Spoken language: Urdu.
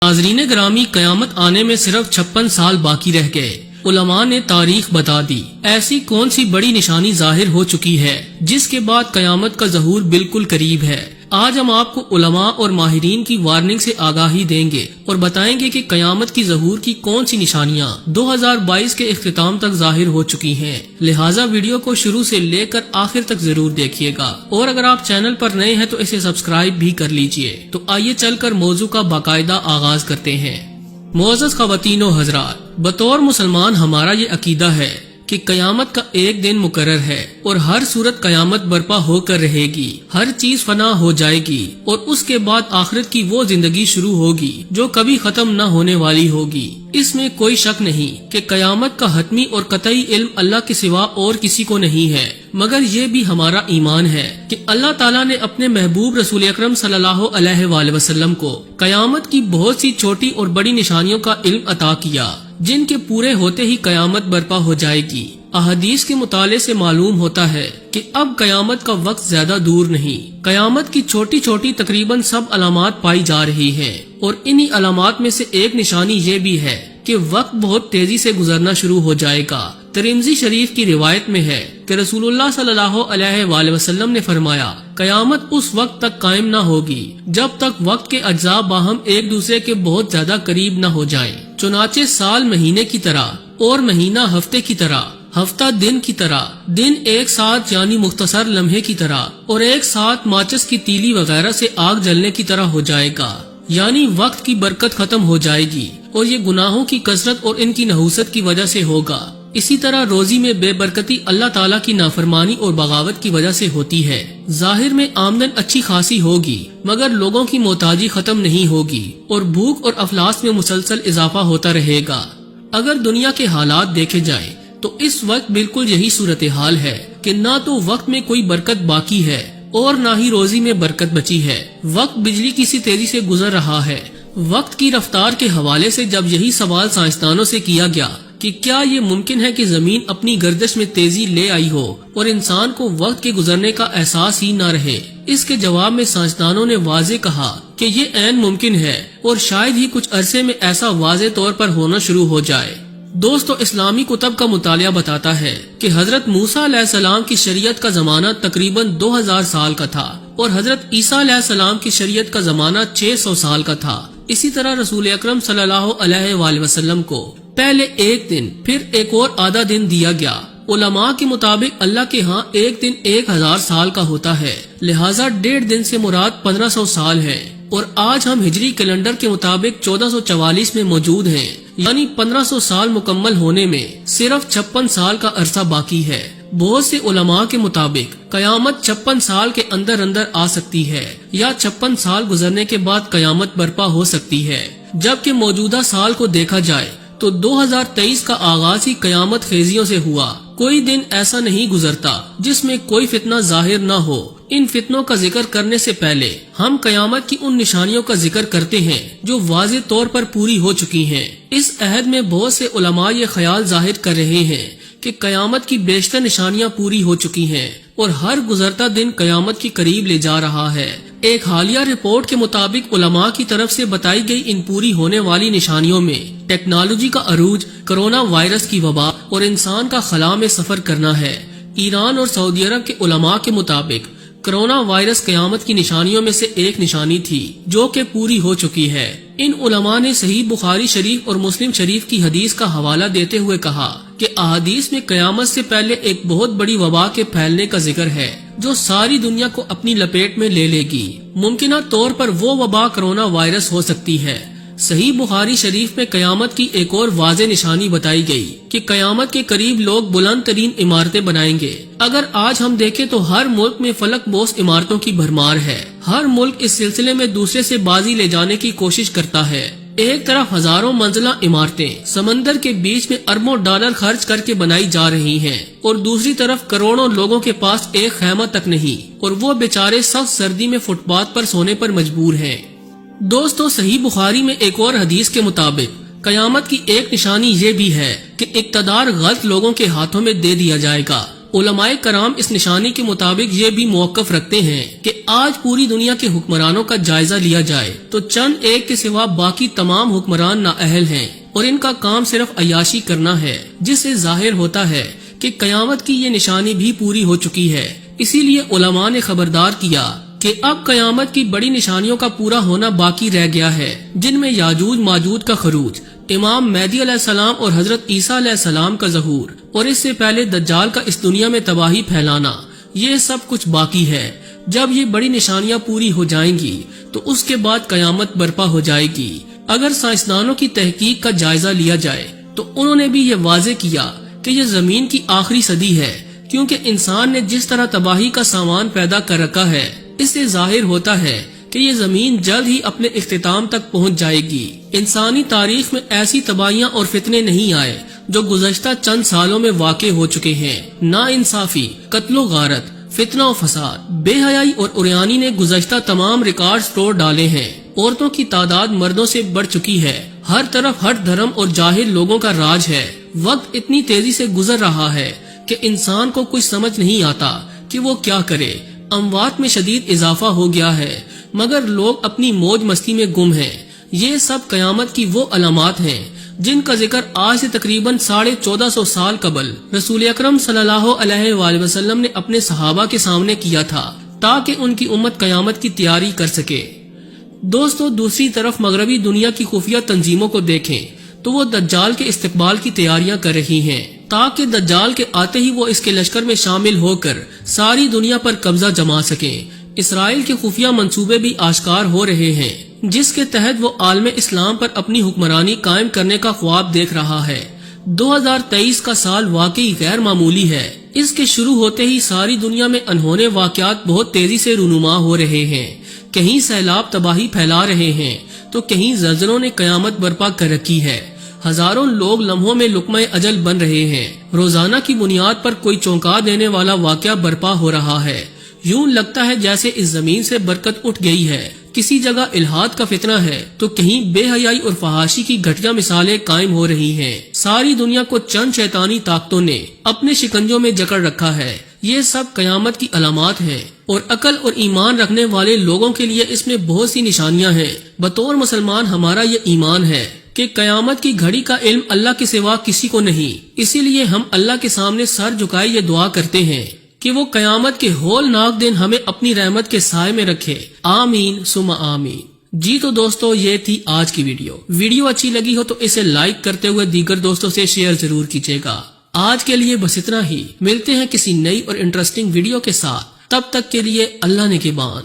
ناظرین گرامی، قیامت آنے میں صرف 56 سال باقی رہ گئے۔ علماء نے تاریخ بتا دی، ایسی کون سی بڑی نشانی ظاہر ہو چکی ہے جس کے بعد قیامت کا ظہور بالکل قریب ہے۔ آج ہم آپ کو علماء اور ماہرین کی وارننگ سے آگاہی دیں گے اور بتائیں گے کہ قیامت کی ظہور کی کون سی نشانیاں 2022 کے اختتام تک ظاہر ہو چکی ہیں۔ لہٰذا ویڈیو کو شروع سے لے کر آخر تک ضرور دیکھیے گا، اور اگر آپ چینل پر نئے ہیں تو اسے سبسکرائب بھی کر لیجئے۔ تو آئیے چل کر موضوع کا باقاعدہ آغاز کرتے ہیں۔ معزز خواتین و حضرات، بطور مسلمان ہمارا یہ عقیدہ ہے کہ قیامت کا ایک دن مقرر ہے اور ہر صورت قیامت برپا ہو کر رہے گی، ہر چیز فنا ہو جائے گی اور اس کے بعد آخرت کی وہ زندگی شروع ہوگی جو کبھی ختم نہ ہونے والی ہوگی۔ اس میں کوئی شک نہیں کہ قیامت کا حتمی اور قطعی علم اللہ کے سوا اور کسی کو نہیں ہے، مگر یہ بھی ہمارا ایمان ہے کہ اللہ تعالیٰ نے اپنے محبوب رسول اکرم صلی اللہ علیہ وآلہ وسلم کو قیامت کی بہت سی چھوٹی اور بڑی نشانیوں کا علم عطا کیا، جن کے پورے ہوتے ہی قیامت برپا ہو جائے گی۔ احادیث کے مطالعے سے معلوم ہوتا ہے کہ اب قیامت کا وقت زیادہ دور نہیں۔ قیامت کی چھوٹی چھوٹی تقریباً سب علامات پائی جا رہی ہیں، اور انہی علامات میں سے ایک نشانی یہ بھی ہے کہ وقت بہت تیزی سے گزرنا شروع ہو جائے گا۔ ترمذی شریف کی روایت میں ہے کہ رسول اللہ صلی اللہ علیہ وآلہ وسلم نے فرمایا، قیامت اس وقت تک قائم نہ ہوگی جب تک وقت کے اجزاء باہم ایک دوسرے کے بہت زیادہ قریب نہ ہو جائیں۔ چنانچہ سال مہینے کی طرح اور مہینہ ہفتے کی طرح، ہفتہ دن کی طرح، دن ایک ساتھ یعنی مختصر لمحے کی طرح، اور ایک ساتھ ماچس کی تیلی وغیرہ سے آگ جلنے کی طرح ہو جائے گا، یعنی وقت کی برکت ختم ہو جائے گی، اور یہ گناہوں کی کثرت اور ان کی نحوست کی وجہ سے ہوگا۔ اسی طرح روزی میں بے برکتی اللہ تعالیٰ کی نافرمانی اور بغاوت کی وجہ سے ہوتی ہے۔ ظاہر میں آمدن اچھی خاصی ہوگی، مگر لوگوں کی محتاجی ختم نہیں ہوگی، اور بھوک اور افلاس میں مسلسل اضافہ ہوتا رہے گا۔ اگر دنیا کے حالات دیکھے جائیں تو اس وقت بالکل یہی صورتحال ہے کہ نہ تو وقت میں کوئی برکت باقی ہے اور نہ ہی روزی میں برکت بچی ہے۔ وقت بجلی کی سی تیزی سے گزر رہا ہے۔ وقت کی رفتار کے حوالے سے جب یہی سوال سائنسدانوں سے کیا گیا کہ کیا یہ ممکن ہے کہ زمین اپنی گردش میں تیزی لے آئی ہو اور انسان کو وقت کے گزرنے کا احساس ہی نہ رہے، اس کے جواب میں سائنسدانوں نے واضح کہا کہ یہ عین ممکن ہے، اور شاید ہی کچھ عرصے میں ایسا واضح طور پر ہونا شروع ہو جائے۔ دوستو، اسلامی کتب کا مطالعہ بتاتا ہے کہ حضرت موسیٰ علیہ السلام کی شریعت کا زمانہ تقریباً 2000 سال کا تھا، اور حضرت عیسیٰ علیہ السلام کی شریعت کا زمانہ 600 سال کا تھا۔ اسی طرح رسول اکرم صلی اللہ علیہ وآلہ وسلم کو پہلے ایک دن، پھر ایک اور آدھا دن دیا گیا۔ علماء کے مطابق اللہ کے ہاں ایک دن 1000 سال کا ہوتا ہے، لہٰذا 1.5 دن سے مراد 1500 سال ہے، اور آج ہم ہجری کیلنڈر کے مطابق 1444 میں موجود ہیں، یعنی 1500 سال مکمل ہونے میں صرف 56 سال کا عرصہ باقی ہے۔ بہت سے علماء کے مطابق قیامت 56 سال کے اندر اندر آ سکتی ہے، یا 56 سال گزرنے کے بعد قیامت برپا ہو سکتی ہے۔ جبکہ موجودہ سال کو دیکھا جائے تو 2023 کا آغاز ہی قیامت خیزیوں سے ہوا۔ کوئی دن ایسا نہیں گزرتا جس میں کوئی فتنہ ظاہر نہ ہو۔ ان فتنوں کا ذکر کرنے سے پہلے ہم قیامت کی ان نشانیوں کا ذکر کرتے ہیں جو واضح طور پر پوری ہو چکی ہیں۔ اس عہد میں بہت سے علماء یہ خیال ظاہر کر رہے ہیں کہ قیامت کی بیشتر نشانیاں پوری ہو چکی ہیں، اور ہر گزرتا دن قیامت کی قریب لے جا رہا ہے۔ ایک حالیہ رپورٹ کے مطابق علماء کی طرف سے بتائی گئی ان پوری ہونے والی نشانیوں میں ٹیکنالوجی کا عروج، کرونا وائرس کی وبا اور انسان کا خلا میں سفر کرنا ہے۔ ایران اور سعودی عرب کے علماء کے مطابق کرونا وائرس قیامت کی نشانیوں میں سے ایک نشانی تھی جو کہ پوری ہو چکی ہے۔ ان علماء نے صحیح بخاری شریف اور مسلم شریف کی حدیث کا حوالہ دیتے ہوئے کہا کہ احادیث میں قیامت سے پہلے ایک بہت بڑی وبا کے پھیلنے کا ذکر ہے جو ساری دنیا کو اپنی لپیٹ میں لے لے گی۔ ممکنہ طور پر وہ وبا کرونا وائرس ہو سکتی ہے۔ صحیح بخاری شریف میں قیامت کی ایک اور واضح نشانی بتائی گئی کہ قیامت کے قریب لوگ بلند ترین عمارتیں بنائیں گے۔ اگر آج ہم دیکھیں تو ہر ملک میں فلک بوس عمارتوں کی بھرمار ہے۔ ہر ملک اس سلسلے میں دوسرے سے بازی لے جانے کی کوشش کرتا ہے۔ ایک طرف ہزاروں منزلہ عمارتیں سمندر کے بیچ میں اربوں ڈالر خرچ کر کے بنائی جا رہی ہیں، اور دوسری طرف کروڑوں لوگوں کے پاس ایک خیمہ تک نہیں، اور وہ بیچارے سخت سردی میں فٹ پاتھ پر سونے پر مجبور ہیں۔ دوستو، صحیح بخاری میں ایک اور حدیث کے مطابق قیامت کی ایک نشانی یہ بھی ہے کہ اقتدار غلط لوگوں کے ہاتھوں میں دے دیا جائے گا، علماء کرام اس نشانی کے مطابق یہ بھی موقف رکھتے ہیں کہ آج پوری دنیا کے حکمرانوں کا جائزہ لیا جائے تو چند ایک کے سوا باقی تمام حکمران نااہل ہیں اور ان کا کام صرف عیاشی کرنا ہے، جس سے ظاہر ہوتا ہے کہ قیامت کی یہ نشانی بھی پوری ہو چکی ہے۔ اسی لیے علماء نے خبردار کیا کہ اب قیامت کی بڑی نشانیوں کا پورا ہونا باقی رہ گیا ہے، جن میں یاجوج ماجوج کا خروج، امام مہدی علیہ السلام اور حضرت عیسیٰ علیہ السلام کا ظہور، اور اس سے پہلے دجال کا اس دنیا میں تباہی پھیلانا، یہ سب کچھ باقی ہے۔ جب یہ بڑی نشانیاں پوری ہو جائیں گی تو اس کے بعد قیامت برپا ہو جائے گی۔ اگر سائنسدانوں کی تحقیق کا جائزہ لیا جائے تو انہوں نے بھی یہ واضح کیا کہ یہ زمین کی آخری صدی ہے، کیونکہ انسان نے جس طرح تباہی کا سامان پیدا کر رکھا ہے، اس سے ظاہر ہوتا ہے کہ یہ زمین جلد ہی اپنے اختتام تک پہنچ جائے گی۔ انسانی تاریخ میں ایسی تباہیاں اور فتنے نہیں آئے جو گزشتہ چند سالوں میں واقع ہو چکے ہیں۔ نا انصافی، قتل و غارت، فتنہ و فساد، بے حیائی اور عریانی نے گزشتہ تمام ریکارڈز توڑ ڈالے ہیں۔ عورتوں کی تعداد مردوں سے بڑھ چکی ہے۔ ہر طرف ہر دھرم اور جاہل لوگوں کا راج ہے۔ وقت اتنی تیزی سے گزر رہا ہے کہ انسان کو کچھ سمجھ نہیں آتا کہ وہ کیا کرے۔ اموات میں شدید اضافہ ہو گیا ہے، مگر لوگ اپنی موج مستی میں گم ہیں۔ یہ سب قیامت کی وہ علامات ہیں جن کا ذکر آج سے تقریباً 1450 سال قبل رسول اکرم صلی اللہ علیہ وآلہ وسلم نے اپنے صحابہ کے سامنے کیا تھا، تاکہ ان کی امت قیامت کی تیاری کر سکے۔ دوستو، دوسری طرف مغربی دنیا کی خفیہ تنظیموں کو دیکھیں تو وہ دجال کے استقبال کی تیاریاں کر رہی ہیں، تاکہ دجال کے آتے ہی وہ اس کے لشکر میں شامل ہو کر ساری دنیا پر قبضہ جما سکیں۔ اسرائیل کے خفیہ منصوبے بھی آشکار ہو رہے ہیں، جس کے تحت وہ عالم اسلام پر اپنی حکمرانی قائم کرنے کا خواب دیکھ رہا ہے۔ 2023 کا سال واقعی غیر معمولی ہے۔ اس کے شروع ہوتے ہی ساری دنیا میں انہونے واقعات بہت تیزی سے رونما ہو رہے ہیں۔ کہیں سیلاب تباہی پھیلا رہے ہیں تو کہیں زلزلوں نے قیامت برپا کر رکھی ہے۔ ہزاروں لوگ لمحوں میں لقمہ اجل بن رہے ہیں۔ روزانہ کی بنیاد پر کوئی چونکا دینے والا واقعہ برپا ہو رہا ہے۔ یوں لگتا ہے جیسے اس زمین سے برکت اٹھ گئی ہے۔ کسی جگہ الحاد کا فتنہ ہے تو کہیں بے حیائی اور فحاشی کی گھٹیا مثالیں قائم ہو رہی ہیں۔ ساری دنیا کو چند شیطانی طاقتوں نے اپنے شکنجوں میں جکڑ رکھا ہے۔ یہ سب قیامت کی علامات ہیں، اور عقل اور ایمان رکھنے والے لوگوں کے لیے اس میں بہت سی نشانیاں ہیں۔ بطور مسلمان ہمارا یہ ایمان ہے کہ قیامت کی گھڑی کا علم اللہ کے سوا کسی کو نہیں۔ اسی لیے ہم اللہ کے سامنے سر جھکائے یہ دعا کرتے ہیں کہ وہ قیامت کے ہولناک دن ہمیں اپنی رحمت کے سائے میں رکھے۔ آمین ثم آمین۔ جی تو دوستو، یہ تھی آج کی ویڈیو اچھی لگی ہو تو اسے لائک کرتے ہوئے دیگر دوستوں سے شیئر ضرور کیجیے گا۔ آج کے لیے بس اتنا ہی، ملتے ہیں کسی نئی اور انٹرسٹنگ ویڈیو کے ساتھ، تب تک کے لیے اللہ نگہبان۔